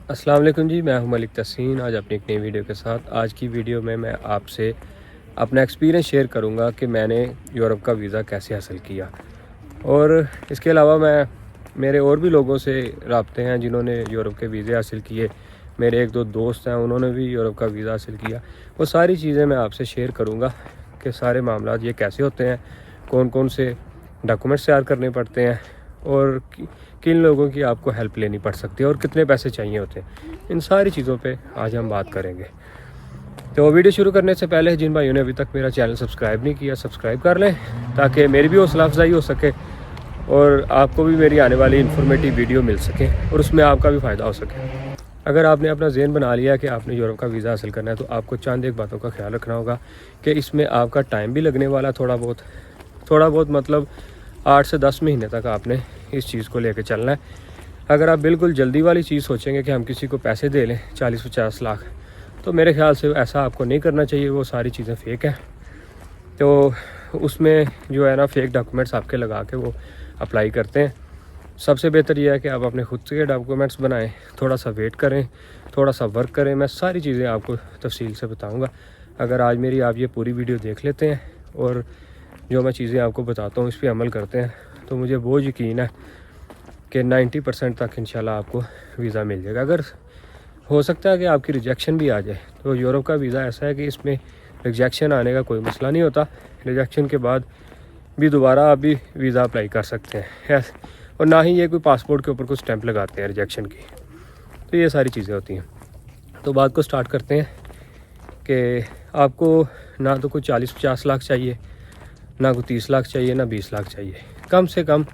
अस्सलाम वालेकुम जी, मैं हूं मलिक तहसीन। आज अपनी एक नई वीडियो के साथ। आज की वीडियो में मैं आपसे अपना एक्सपीरियंस शेयर करूंगा कि मैंने यूरोप का वीज़ा कैसे हासिल किया। और इसके अलावा मेरे और भी लोगों से राब्ते हैं जिन्होंने यूरोप के वीज़े हासिल किए। मेरे एक दो दोस्त हैं, उन्होंने भी यूरोप का वीज़ा हासिल किया। वो सारी चीज़ें मैं आपसे शेयर करूँगा कि सारे मामला ये कैसे होते हैं, कौन कौन से डॉक्यूमेंट्स तैयार करने पड़ते हैं और किन लोगों की आपको हेल्प लेनी पड़ सकती है और कितने पैसे चाहिए होते हैं। इन सारी चीज़ों पे आज हम बात करेंगे। तो वीडियो शुरू करने से पहले जिन भाइयों ने अभी तक मेरा चैनल सब्सक्राइब नहीं किया, सब्सक्राइब कर लें ताकि मेरी भी हौसला अफजाई हो सके और आपको भी मेरी आने वाली इन्फॉर्मेटिव वीडियो मिल सके और उसमें आपका भी फ़ायदा हो सके। अगर आपने अपना ज़हन बना लिया कि आपने यूरोप का वीज़ा हासिल करना है तो आपको चंद एक बातों का ख्याल रखना होगा कि इसमें आपका टाइम भी लगने वाला थोड़ा बहुत मतलब 8 से 10 महीने तक आपने इस चीज़ को लेकर चलना है। अगर आप बिल्कुल जल्दी वाली चीज़ सोचेंगे कि हम किसी को पैसे दे लें 40-50 लाख, तो मेरे ख्याल से ऐसा आपको नहीं करना चाहिए। वो सारी चीज़ें फ़ेक हैं। तो उसमें जो है ना, फ़ेक डॉक्यूमेंट्स आपके लगा के वो अप्लाई करते हैं। सबसे बेहतर यह है कि आप अपने खुद के डॉक्यूमेंट्स बनाएं, थोड़ा सा वेट करें, थोड़ा सा वर्क करें। मैं सारी चीज़ें आपको तफसील से बताऊंगा। अगर आज मेरी आप ये पूरी वीडियो देख लेते हैं और जो मैं चीज़ें आपको बताता हूँ इस पर अमल करते हैं तो मुझे बहुत यकीन है कि 90% तक इंशाल्लाह आपको वीज़ा मिल जाएगा। अगर हो सकता है कि आपकी रिजेक्शन भी आ जाए, तो यूरोप का वीज़ा ऐसा है कि इसमें रिजेक्शन आने का कोई मसला नहीं होता। रिजेक्शन के बाद भी दोबारा आप भी वीज़ा अप्लाई कर सकते हैं और ना ही ये कोई पासपोर्ट के ऊपर कुछ स्टैंप लगाते हैं रिजेक्शन की। तो ये सारी चीज़ें होती हैं। तो बात को स्टार्ट करते हैं कि आपको ना तो कोई 40-50 लाख चाहिए, ना कोई 30 लाख चाहिए, ना 20 लाख चाहिए। कम से कम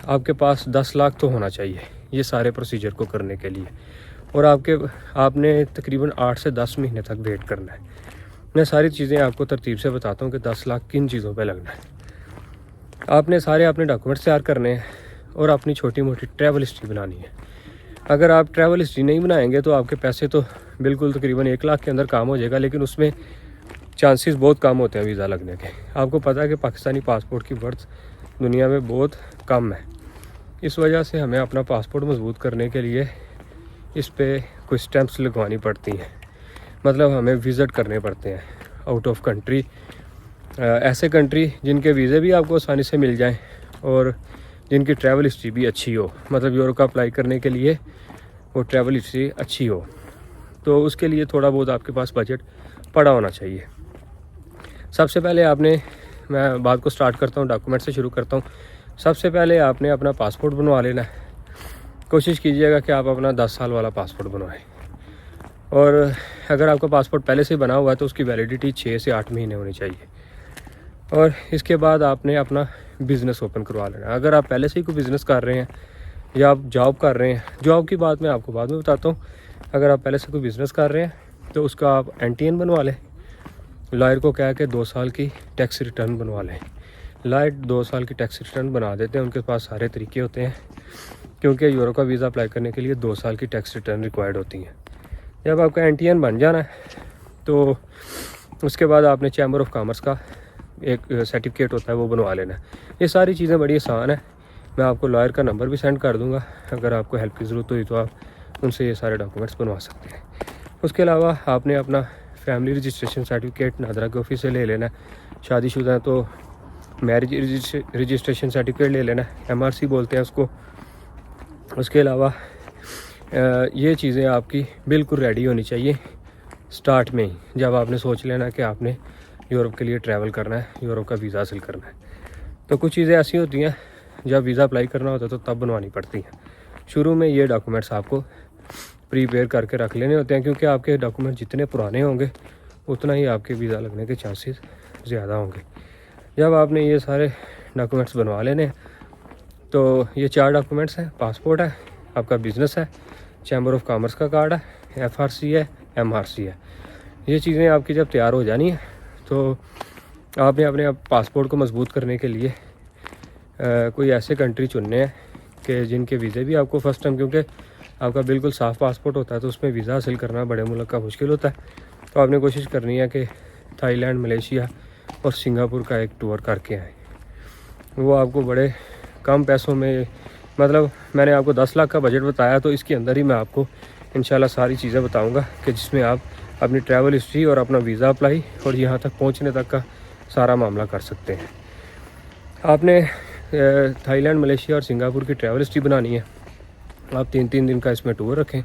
आपके पास 10 लाख तो होना चाहिए ये सारे प्रोसीजर को करने के लिए। और आपने तकरीबन 8 से 10 महीने तक वेट करना है। मैं सारी चीज़ें आपको तरतीब से बताता हूँ कि 10 लाख किन चीज़ों पे लगना है। आपने सारे अपने डॉक्यूमेंट्स तैयार करने हैं और अपनी छोटी मोटी ट्रैवल हिस्ट्री बनानी है। अगर आप ट्रैवल हिस्ट्री नहीं बनाएंगे तो आपके पैसे तो बिल्कुल तकरीबन 1 लाख के अंदर काम हो जाएगा, लेकिन उसमें चांसेस बहुत कम होते हैं वीज़ा लगने के। आपको पता है कि पाकिस्तानी पासपोर्ट की वर्थ दुनिया में बहुत कम है। इस वजह से हमें अपना पासपोर्ट मजबूत करने के लिए इस पे कुछ स्टैंप्स लगवानी पड़ती हैं। मतलब हमें विज़िट करने पड़ते हैं आउट ऑफ कंट्री, ऐसे कंट्री जिनके वीज़े भी आपको आसानी से मिल जाएं और जिनकी ट्रैवल हिस्ट्री भी अच्छी हो। मतलब यूरोप का अप्लाई करने के लिए वो ट्रैवल हिस्ट्री अच्छी हो, तो उसके लिए थोड़ा बहुत आपके पास बजट पड़ा होना चाहिए। सबसे पहले मैं बात को स्टार्ट करता हूँ, डॉक्यूमेंट से शुरू करता हूँ। सबसे पहले आपने अपना पासपोर्ट बनवा लेना है। कोशिश कीजिएगा कि आप अपना 10 साल वाला पासपोर्ट बनवाएं। और अगर आपका पासपोर्ट पहले से बना हुआ है तो उसकी वैलिडिटी 6 से 8 महीने होनी चाहिए। और इसके बाद आपने अपना बिज़नेस ओपन करवा लेना। अगर आप पहले से ही कोई बिज़नेस कर रहे हैं या आप जॉब कर रहे हैं, जॉब की बात मैं आपको बाद में बताता हूँ। अगर आप पहले से कोई बिज़नेस कर रहे हैं तो उसका आप NTN बनवा लें। लॉयर को कह के 2 साल की टैक्स रिटर्न बनवा लें। लॉयर 2 साल की टैक्स रिटर्न बना देते हैं, उनके पास सारे तरीके होते हैं, क्योंकि यूरोप का वीज़ा अप्लाई करने के लिए 2 साल की टैक्स रिटर्न रिक्वायर्ड होती हैं। जब आपका NTN बन जाना है तो उसके बाद आपने चैम्बर ऑफ कॉमर्स का एक सर्टिफिकेट होता है वो बनवा लेना है। ये सारी चीज़ें बड़ी आसान है। मैं आपको लॉयर का नंबर भी सेंड कर दूँगा। अगर आपको हेल्प की ज़रूरत हुई तो आप उनसे ये सारे डॉक्यूमेंट्स बनवा सकते हैं। उसके अलावा आपने अपना फैमिली रजिस्ट्रेशन सर्टिफिकेट नादरा के ऑफिस से ले लेना है। शादीशुदा है तो मैरिज रजिस्ट्रेशन सर्टिफिकेट ले लेना है, MRC बोलते हैं उसको। उसके अलावा ये चीज़ें आपकी बिल्कुल रेडी होनी चाहिए स्टार्ट में ही, जब आपने सोच लेना कि आपने यूरोप के लिए ट्रैवल करना है, यूरोप का वीज़ा हासिल करना है। तो कुछ चीज़ें ऐसी होती हैं जब वीज़ा अप्लाई करना होता है तो तब बनवानी पड़ती हैं। शुरू में ये डॉक्यूमेंट्स आपको प्रीपेयर करके रख लेने होते हैं, क्योंकि आपके डॉक्यूमेंट जितने पुराने होंगे उतना ही आपके वीज़ा लगने के चांसेस ज़्यादा होंगे। जब आपने ये सारे डॉक्यूमेंट्स बनवा लेने हैं तो ये 4 डॉक्यूमेंट्स हैं। पासपोर्ट है, आपका बिज़नेस है, चैम्बर ऑफ कॉमर्स का कार्ड है, FRC है, MRC है। ये चीज़ें आपकी जब तैयार हो जानी है तो आपने अपने पासपोर्ट को मजबूत करने के लिए कोई ऐसे कंट्री चुनने हैं कि जिनके वीज़े भी आपको फ़र्स्ट टाइम, क्योंकि आपका बिल्कुल साफ़ पासपोर्ट होता है तो उसमें वीज़ा हासिल करना बड़े मुल्क का मुश्किल होता है। तो आपने कोशिश करनी है कि थाईलैंड, मलेशिया और सिंगापुर का एक टूर करके आए। वो आपको बड़े कम पैसों में मतलब मैंने आपको 10 लाख का बजट बताया, तो इसके अंदर ही मैं आपको इंशाल्लाह सारी चीज़ें बताऊंगा कि जिसमें आप अपनी ट्रैवल हिस्ट्री और अपना वीज़ा अप्लाई और यहाँ तक पहुँचने तक का सारा मामला कर सकते हैं। आपने थाईलैंड, मलेशिया और सिंगापुर की ट्रैवल हिस्ट्री बनानी है। आप 3-3 दिन का इसमें टूर रखें।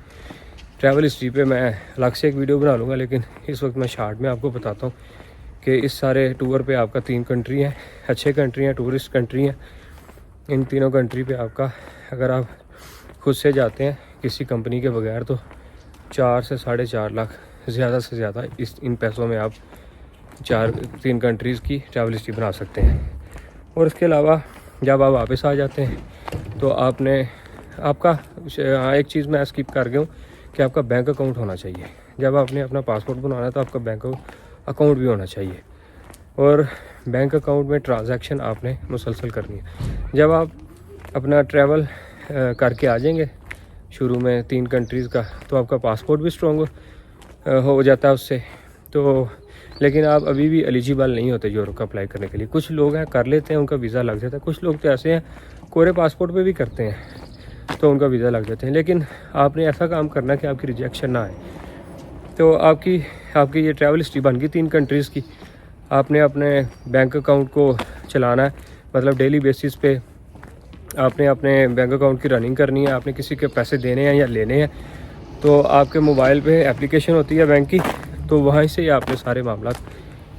ट्रैवल हिस्ट्री पे मैं अलग से एक वीडियो बना लूँगा, लेकिन इस वक्त मैं शार्ट में आपको बताता हूँ कि इस सारे टूर पे आपका 3 कंट्री हैं, अच्छे कंट्री हैं, टूरिस्ट कंट्री हैं। इन तीनों कंट्री पे आपका, अगर आप खुद से जाते हैं किसी कंपनी के बगैर, तो 4 से 4.5 लाख ज़्यादा से ज़्यादा इन पैसों में आप 3 कंट्रीज़ की ट्रैवल हिस्ट्री बना सकते हैं। और इसके अलावा जब आप वापस आ जाते हैं तो आपने आपका एक चीज़ मैं स्किप कर गया हूँ कि आपका बैंक अकाउंट होना चाहिए। जब आपने अपना पासपोर्ट बनाना है तो आपका बैंक अकाउंट भी होना चाहिए, और बैंक अकाउंट में ट्रांजैक्शन आपने मुसलसल करनी है। जब आप अपना ट्रैवल करके आ जाएंगे शुरू में 3 कंट्रीज़ का, तो आपका पासपोर्ट भी स्ट्रॉन्ग हो जाता है उससे। तो लेकिन आप अभी भी एलिजिबल नहीं होते यूरोप का अप्लाई करने के लिए। कुछ लोग हैं कर लेते हैं, उनका वीज़ा लग जाता है। कुछ लोग तो ऐसे हैं कोरे पासपोर्ट पे भी करते हैं तो उनका वीज़ा लग जाते हैं। लेकिन आपने ऐसा काम करना कि आपकी रिजेक्शन ना आए। तो आपकी ये ट्रैवल हिस्ट्री बन गई 3 कंट्रीज़ की। आपने अपने बैंक अकाउंट को चलाना है, मतलब डेली बेसिस पे आपने अपने बैंक अकाउंट की रनिंग करनी है। आपने किसी के पैसे देने हैं या लेने हैं, तो आपके मोबाइल पे एप्लीकेशन होती है बैंक की, तो वहाँ से ही आपने सारे मामला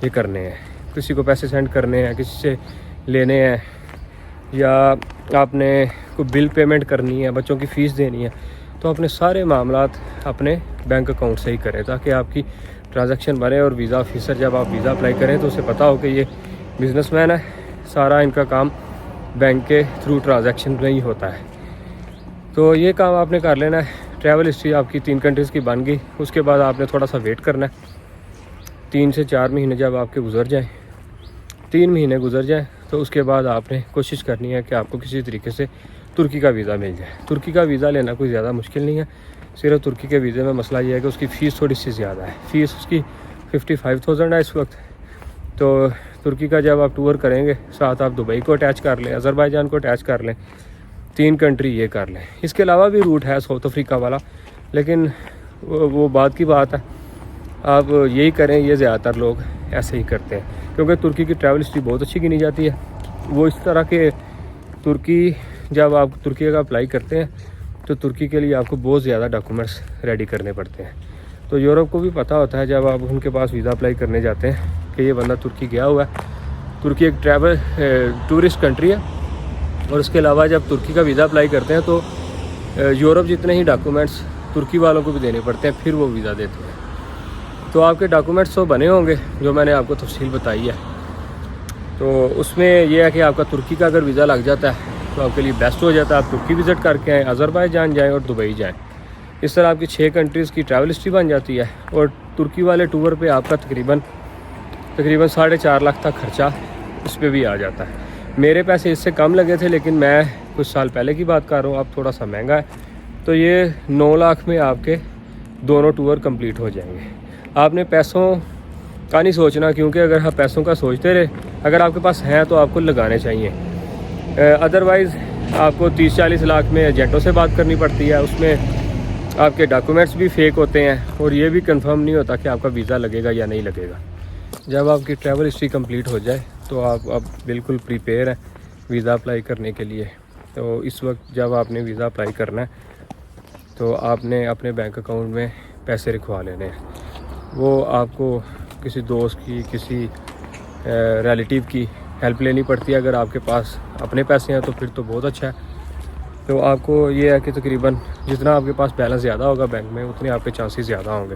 ये करने हैं। किसी को पैसे सेंड करने हैं, किसी से लेने हैं, या आपने कोई बिल पेमेंट करनी है, बच्चों की फ़ीस देनी है, तो अपने सारे मामला अपने बैंक अकाउंट से ही करें, ताकि आपकी ट्रांजैक्शन बने। और वीज़ा ऑफिसर जब आप वीज़ा अप्लाई करें तो उसे पता हो कि ये बिजनेसमैन है, सारा इनका काम बैंक के थ्रू ट्रांजैक्शन में ही होता है। तो ये काम आपने कर लेना है। ट्रैवल हिस्ट्री आपकी 3 कंट्रीज़ की बन गई। उसके बाद आपने थोड़ा सा वेट करना है। 3 से 4 महीने जब आपके गुजर जाएँ, 3 महीने गुजर जाएँ, तो उसके बाद आपने कोशिश करनी है कि आपको किसी तरीके से तुर्की का वीज़ा मिल जाए। तुर्की का वीज़ा लेना कोई ज़्यादा मुश्किल नहीं है। सिर्फ तुर्की के वीज़े में मसला ये है कि उसकी फ़ीस थोड़ी सी ज़्यादा है। फ़ीस उसकी 55,000 है इस वक्त। तो तुर्की का जब आप टूर करेंगे, साथ आप दुबई को अटैच कर लें, अज़रबैजान को अटैच कर लें, 3 कंट्री ये कर लें। इसके अलावा भी रूट है साउथ अफ्रीका वाला, लेकिन वो बात की बात है। आप यही करें, ये ज़्यादातर लोग ऐसे ही करते हैं, क्योंकि तुर्की की ट्रैवल हिस्ट्री बहुत अच्छी गिनी जाती है। वो इस तरह के तुर्की, जब आप तुर्की का अप्लाई करते हैं तो तुर्की के लिए आपको बहुत ज़्यादा डॉक्यूमेंट्स रेडी करने पड़ते हैं। तो यूरोप को भी पता होता है जब आप उनके पास वीज़ा अप्लाई करने जाते हैं कि ये बंदा तुर्की गया हुआ है। तुर्की एक टूरिस्ट कंट्री है। और उसके अलावा जब तुर्की का वीज़ा अप्लाई करते हैं तो यूरोप जितने ही डॉक्यूमेंट्स तुर्की वालों को भी देने पड़ते हैं, फिर वो वीज़ा देते हैं। तो आपके डॉक्यूमेंट्स तो बने होंगे जो मैंने आपको तफसील बताई है। तो उसमें यह है कि आपका तुर्की का अगर वीज़ा लग जाता है तो आपके लिए बेस्ट हो जाता है। आप तुर्की विज़िट करके आएँ, अज़रबैजान जाएँ और दुबई जाएँ। इस तरह आपकी 6 कंट्रीज़ की ट्रैवल हिस्ट्री बन जाती है। और तुर्की वाले टूर पे आपका तकरीबन 4.5 लाख तक खर्चा इस पर भी आ जाता है। मेरे पैसे इससे कम लगे थे, लेकिन मैं कुछ साल पहले की बात कर रहा हूँ, अब थोड़ा सा महंगा है। तो ये 9 लाख में आपके दोनों टूर कंप्लीट हो जाएंगे। आपने पैसों का नहीं सोचना, क्योंकि अगर आप पैसों का सोचते रहे, अगर आपके पास हैं तो आपको लगाने चाहिए। अदरवाइज़ आपको 30-40 लाख में एजेंटों से बात करनी पड़ती है। उसमें आपके डॉक्यूमेंट्स भी फेक होते हैं और ये भी कंफर्म नहीं होता कि आपका वीज़ा लगेगा या नहीं लगेगा। जब आपकी ट्रैवल हिस्ट्री कंप्लीट हो जाए तो आप अब बिल्कुल प्रिपेयर हैं वीज़ा अप्लाई करने के लिए। तो इस वक्त जब आपने वीज़ा अप्लाई करना है तो आपने अपने बैंक अकाउंट में पैसे रखवा लेने हैं। वो आपको किसी दोस्त की, किसी रिलेटिव की हेल्प लेनी पड़ती है। अगर आपके पास अपने पैसे हैं तो फिर तो बहुत अच्छा है। तो आपको ये है कि तकरीबन जितना आपके पास बैलेंस ज़्यादा होगा बैंक में, उतने आपके चांसेस ज़्यादा होंगे।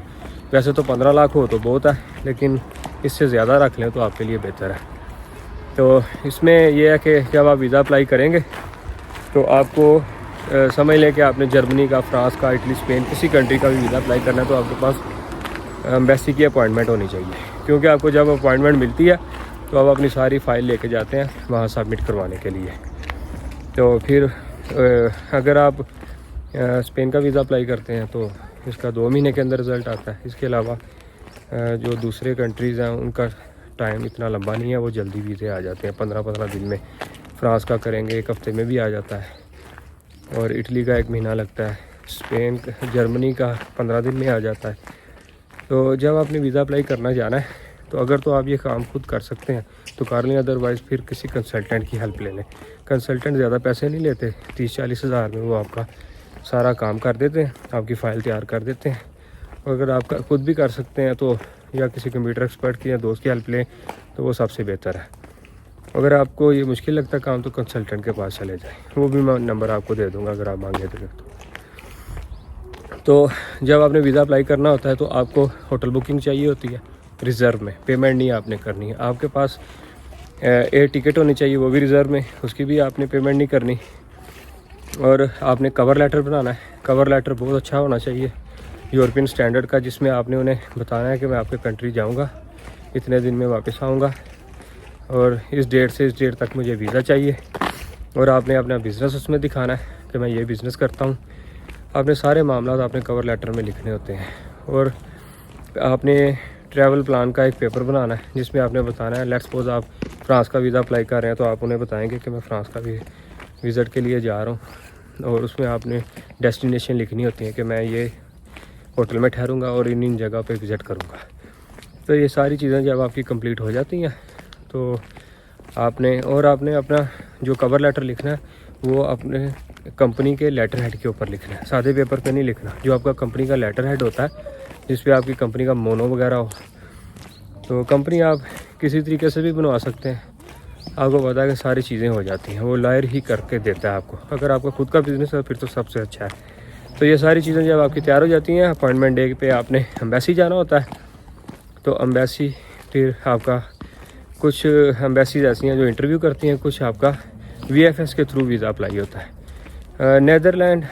वैसे तो 15 लाख हो तो बहुत है, लेकिन इससे ज़्यादा रख लें तो आपके लिए बेहतर है। तो इसमें यह है कि जब आप वीज़ा अप्लाई करेंगे तो आपको समझ लें कि आपने जर्मनी का, फ्रांस का, इटली, स्पेन, किसी कंट्री का भी वीज़ा अप्लाई करना है तो आपके पास एम्बेसी की अपॉइंटमेंट होनी चाहिए। क्योंकि आपको जब अपॉइंटमेंट मिलती है तो आप अपनी सारी फ़ाइल लेके जाते हैं वहाँ सबमिट करवाने के लिए। तो फिर अगर आप स्पेन का वीज़ा अप्लाई करते हैं तो इसका 2 महीने के अंदर रिज़ल्ट आता है। इसके अलावा जो दूसरे कंट्रीज़ हैं उनका टाइम इतना लंबा नहीं है, वो जल्दी वीज़े आ जाते हैं 15-15 दिन में। फ्रांस का करेंगे 1 हफ़्ते में भी आ जाता है। और इटली का 1 महीना लगता है, स्पेन जर्मनी का 15 दिन में आ जाता है। तो जब आपने वीज़ा अप्लाई करना जाना है तो अगर तो आप ये काम खुद कर सकते हैं तो कर लें, अदरवाइज़ फिर किसी कंसल्टेंट की हेल्प ले लें। कंसल्टेंट ज़्यादा पैसे नहीं लेते, 30-40 हज़ार में वो आपका सारा काम कर देते हैं, आपकी फ़ाइल तैयार कर देते हैं। और अगर आप खुद भी कर सकते हैं तो या किसी कंप्यूटर एक्सपर्ट की या दोस्त की हेल्प लें तो वो सबसे बेहतर है। अगर आपको ये मुश्किल लगता है काम तो कंसल्टेंट के पास चले जाएँ, वो भी मैं नंबर आपको दे दूँगा अगर आप मांगे तो जब आपने वीज़ा अप्लाई करना होता है तो आपको होटल बुकिंग चाहिए होती है रिज़र्व में, पेमेंट नहीं आपने करनी है। आपके पास एयर टिकट होनी चाहिए, वो भी रिज़र्व में, उसकी भी आपने पेमेंट नहीं करनी। और आपने कवर लेटर बनाना है। कवर लेटर बहुत अच्छा होना चाहिए यूरोपियन स्टैंडर्ड का, जिसमें आपने उन्हें बताना है कि मैं आपके कंट्री जाऊंगा, इतने दिन में वापस आऊंगा और इस डेट से इस डेट तक मुझे वीज़ा चाहिए। और आपने अपना बिज़नेस उसमें दिखाना है कि मैं ये बिज़नेस करता हूँ। आपने सारे मामला आपने कवर लेटर में लिखने होते हैं। और आपने ट्रैवल प्लान का एक पेपर बनाना है जिसमें आपने बताना है, लेट्स सपोज आप फ्रांस का वीज़ा अप्लाई कर रहे हैं तो आप उन्हें बताएंगे कि मैं फ़्रांस का भी विज़िट के लिए जा रहा हूँ। और उसमें आपने डेस्टिनेशन लिखनी होती है कि मैं ये होटल में ठहरूंगा और इन जगह पे विज़िट करूँगा। तो ये सारी चीज़ें जब आपकी कंप्लीट हो जाती हैं तो आपने अपना जो कवर लेटर लिखना है वो अपने कंपनी के लेटर हेड के ऊपर लिखना है, सादे पेपर पे नहीं लिखना। जो आपका कंपनी का लेटर हेड होता है जिस पे आपकी कंपनी का मोनो वगैरह हो, तो कंपनी आप किसी तरीके से भी बनवा सकते हैं। आपको पता है कि सारी चीज़ें हो जाती हैं, वो लॉयर ही करके देता है आपको। अगर आपका खुद का बिज़नेस है फिर तो सबसे अच्छा है। तो ये सारी चीज़ें जब आपकी तैयार हो जाती हैं, अपॉइंटमेंट डे पे आपने एम्बेसी जाना होता है। तो एम्बेसी फिर आपका कुछ एम्बेसीज ऐसी हैं जो इंटरव्यू करती हैं, कुछ आपका VFS के थ्रू वीज़ा अप्लाई होता है। नीदरलैंड,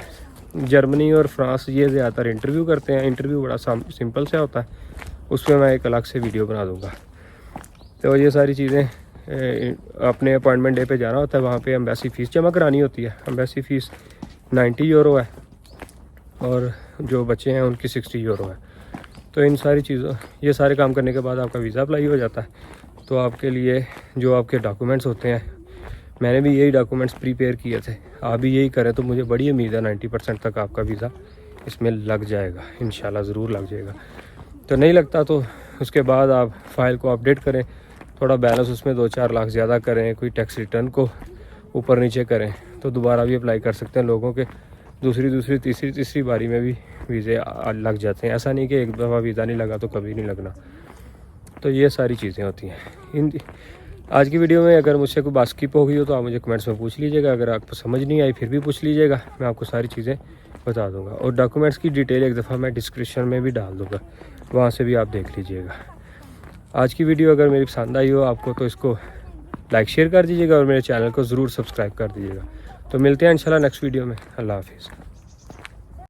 जर्मनी और फ्रांस ये ज़्यादातर इंटरव्यू करते हैं। इंटरव्यू बड़ा सिंपल सा होता है, उसमें मैं एक अलग से वीडियो बना दूँगा। तो ये सारी चीज़ें अपने अपॉइंटमेंट डे पे जाना होता है, वहाँ पे एम्बेसी फ़ीस जमा करानी होती है। एम्बेसी फ़ीस 90 यूरो है और जो बच्चे हैं उनकी 60 यूरो है। तो इन सारी चीज़ों ये सारे काम करने के बाद आपका वीज़ा अप्लाई हो जाता है। तो आपके लिए जो आपके डॉक्यूमेंट्स होते हैं, मैंने भी यही डॉक्यूमेंट्स प्रिपेयर किए थे, आप भी यही करें तो मुझे बड़ी उम्मीद है 90% तक आपका वीज़ा इसमें लग जाएगा, इंशाल्लाह ज़रूर लग जाएगा। तो नहीं लगता तो उसके बाद आप फाइल को अपडेट करें, थोड़ा बैलेंस उसमें 2-4 लाख ज़्यादा करें, कोई टैक्स रिटर्न को ऊपर नीचे करें तो दोबारा भी अप्लाई कर सकते हैं। लोगों के दूसरी तीसरी बारी में भी वीज़े लग जाते हैं। ऐसा नहीं कि एक दफ़ा वीज़ा नहीं लगा तो कभी नहीं लगना। तो ये सारी चीज़ें होती हैं। आज की वीडियो में अगर मुझसे कोई बात स्किप हो गई हो तो आप मुझे कमेंट्स में पूछ लीजिएगा। अगर आपको समझ नहीं आई फिर भी पूछ लीजिएगा, मैं आपको सारी चीज़ें बता दूंगा। और डॉक्यूमेंट्स की डिटेल एक दफ़ा मैं डिस्क्रिप्शन में भी डाल दूंगा, वहाँ से भी आप देख लीजिएगा। आज की वीडियो अगर मेरी पसंद आई हो आपको तो इसको लाइक शेयर कर दीजिएगा और मेरे चैनल को ज़रूर सब्सक्राइब कर दीजिएगा। तो मिलते हैं इंशाल्लाह नेक्स्ट वीडियो में। अल्लाह हाफिज़।